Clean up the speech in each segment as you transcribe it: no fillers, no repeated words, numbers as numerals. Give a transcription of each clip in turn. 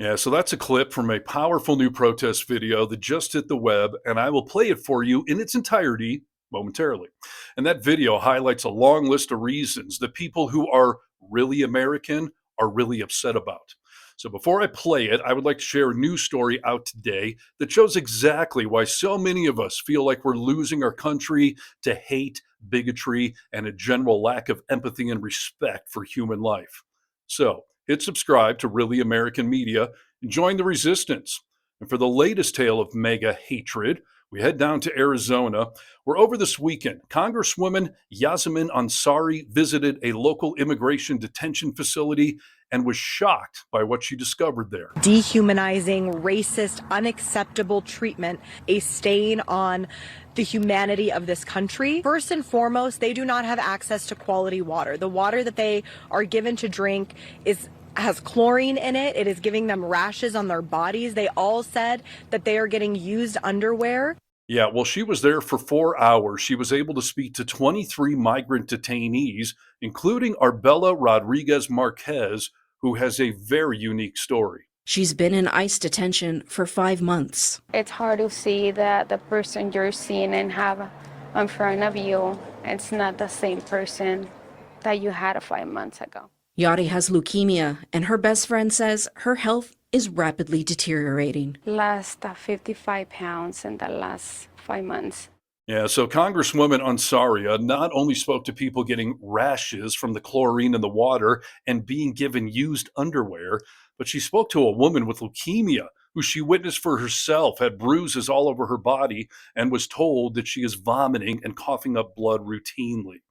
Yeah, so that's a clip from a powerful new protest video that just hit the web, and I will play it for you in its entirety momentarily. And that video highlights a long list of reasons that people who are really American are really upset about. So before I play it, I would like to share a news story out today that shows exactly why so many of us feel like we're losing our country to hate, bigotry, and a general lack of empathy and respect for human life. So, hit subscribe to Really American Media and join the resistance. And for the latest tale of mega hatred, we head down to Arizona, where over this weekend, Congresswoman Yasmin Ansari visited a local immigration detention facility and was shocked by what she discovered there. Dehumanizing, racist, unacceptable treatment, a stain on the humanity of this country. First and foremost, they do not have access to quality water. The water that they are given to drink has chlorine in it. It is giving them rashes on their bodies. They all said that they are getting used underwear. Yeah, well, she was there for 4 hours. She was able to speak to 23 migrant detainees, including Arbella Rodriguez Marquez, who has a very unique story. She's been in ICE detention for 5 months. It's hard to see that the person you're seeing and have in front of you, it's not the same person that you had 5 months ago. Yari has leukemia, and her best friend says her health is rapidly deteriorating. Lost 55 pounds in the last 5 months. Yeah, so Congresswoman Ansaria not only spoke to people getting rashes from the chlorine in the water and being given used underwear, but she spoke to a woman with leukemia who she witnessed for herself, had bruises all over her body, and was told that she is vomiting and coughing up blood routinely.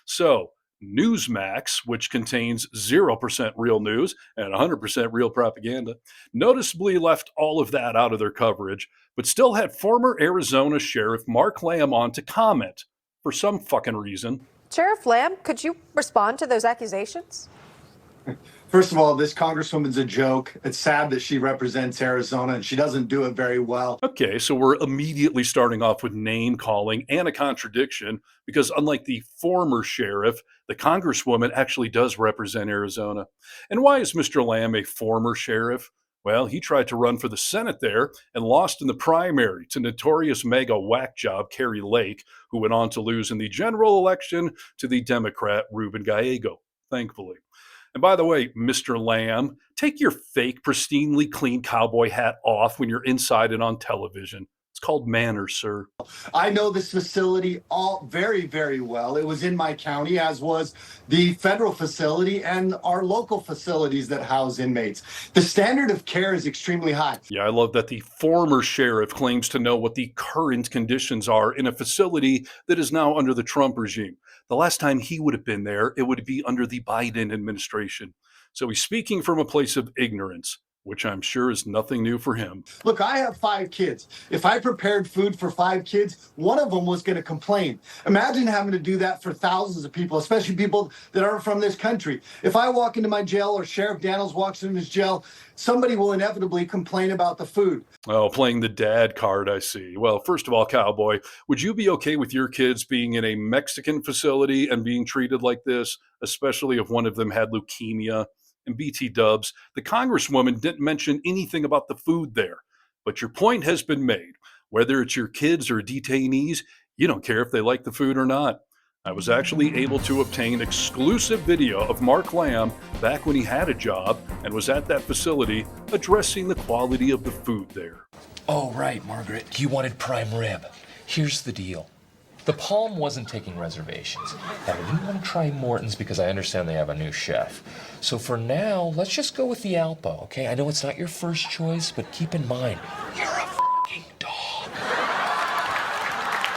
So, Newsmax, which contains 0% real news and 100% real propaganda, noticeably left all of that out of their coverage, but still had former Arizona Sheriff Mark Lamb on to comment for some fucking reason. Sheriff Lamb, could you respond to those accusations? First of all, this congresswoman's a joke. It's sad that she represents Arizona and she doesn't do it very well. Okay, so we're immediately starting off with name calling and a contradiction because, unlike the former sheriff, the congresswoman actually does represent Arizona. And why is Mr. Lamb a former sheriff? Well, he tried to run for the Senate there and lost in the primary to notorious mega whack job Carrie Lake, who went on to lose in the general election to the Democrat Ruben Gallego, thankfully. And by the way, Mr. Lamb, take your fake, pristinely clean cowboy hat off when you're inside and on television. It's called manners, sir. I know this facility all very, very well. It was in my county, as was the federal facility and our local facilities that house inmates. The standard of care is extremely high. Yeah, I love that the former sheriff claims to know what the current conditions are in a facility that is now under the Trump regime. The last time he would have been there, it would be under the Biden administration. So he's speaking from a place of ignorance, which I'm sure is nothing new for him. Look, I have 5 kids. If I prepared food for 5 kids, one of them was going to complain. Imagine having to do that for thousands of people, especially people that aren't from this country. If I walk into my jail or Sheriff Daniels walks into his jail, somebody will inevitably complain about the food. Oh, playing the dad card, I see. Well, first of all, cowboy, would you be okay with your kids being in a Mexican facility and being treated like this, especially if one of them had leukemia? And BT Dubs, the congresswoman didn't mention anything about the food there. But your point has been made. Whether it's your kids or detainees, you don't care if they like the food or not. I was actually able to obtain exclusive video of Mark Lamb back when he had a job and was at that facility addressing the quality of the food there. Oh, right, Margaret. You wanted prime rib. Here's the deal. The Palm wasn't taking reservations. Now, we want to try Morton's because I understand they have a new chef. So for now, let's just go with the Alpo, okay? I know it's not your first choice, but keep in mind, you're a fucking dog.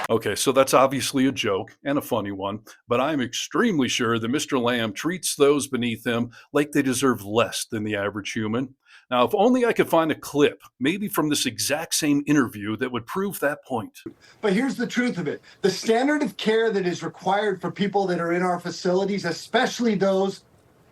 Okay, so that's obviously a joke and a funny one, but I'm extremely sure that Mr. Lamb treats those beneath him like they deserve less than the average human. Now, if only I could find a clip, maybe from this exact same interview, that would prove that point. But here's the truth of it. The standard of care that is required for people that are in our facilities, especially those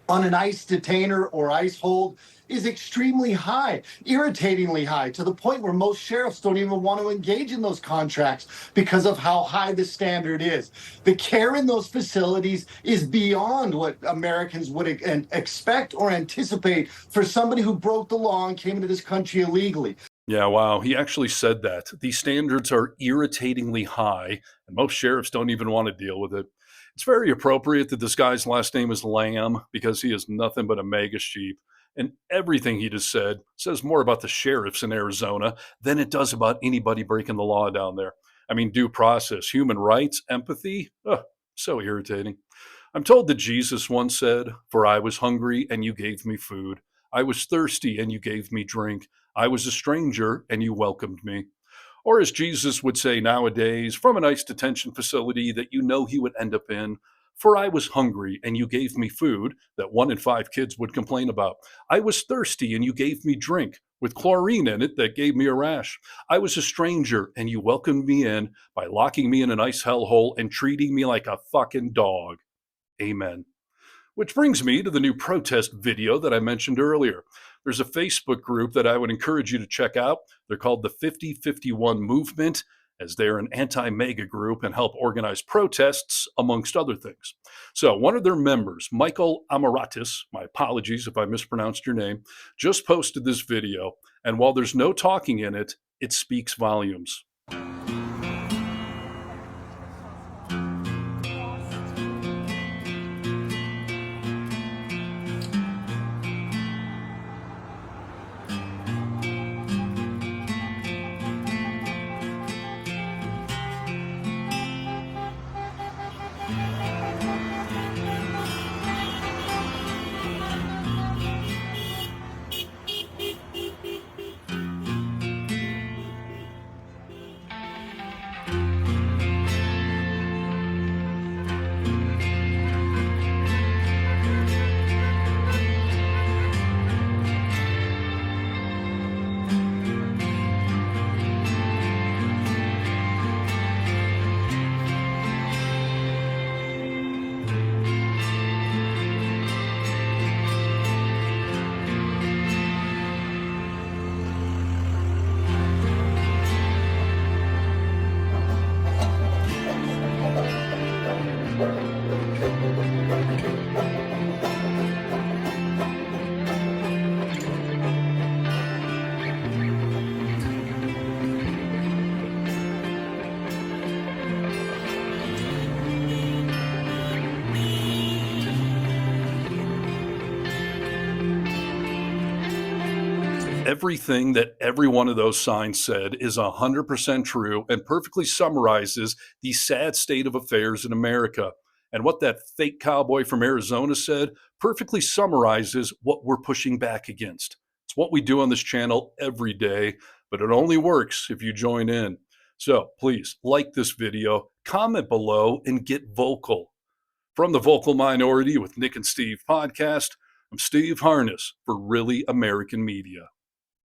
on an ICE detainer or ICE hold is extremely high, irritatingly high, to the point where most sheriffs don't even want to engage in those contracts because of how high the standard is. The care in those facilities is beyond what Americans would expect or anticipate for somebody who broke the law and came into this country illegally. Yeah, wow. He actually said that. These standards are irritatingly high, and most sheriffs don't even want to deal with it. It's very appropriate that this guy's last name is Lamb because he is nothing but a mega sheep. And everything he just said says more about the sheriffs in Arizona than it does about anybody breaking the law down there. I mean, due process, human rights, empathy. Ugh, so irritating. I'm told that Jesus once said, "For I was hungry and you gave me food. I was thirsty and you gave me drink. I was a stranger and you welcomed me." Or as Jesus would say nowadays, from an ICE detention facility that you know he would end up in, "For I was hungry and you gave me food," that 1 in 5 kids would complain about. "I was thirsty and you gave me drink with chlorine in it that gave me a rash. I was a stranger and you welcomed me in by locking me in an ice hellhole and treating me like a fucking dog." Amen. Which brings me to the new protest video that I mentioned earlier. There's a Facebook group that I would encourage you to check out. They're called the 5051 Movement, as they're an anti-MAGA group and help organize protests, amongst other things. So one of their members, Michael Amaratis, my apologies if I mispronounced your name, just posted this video. And while there's no talking in it, it speaks volumes. Everything that every one of those signs said is 100% true and perfectly summarizes the sad state of affairs in America. And what that fake cowboy from Arizona said perfectly summarizes what we're pushing back against. It's what we do on this channel every day, but it only works if you join in. So please like this video, comment below, and get vocal. From the Vocal Minority with Nick and Steve podcast, I'm Steve Harness for Really American Media.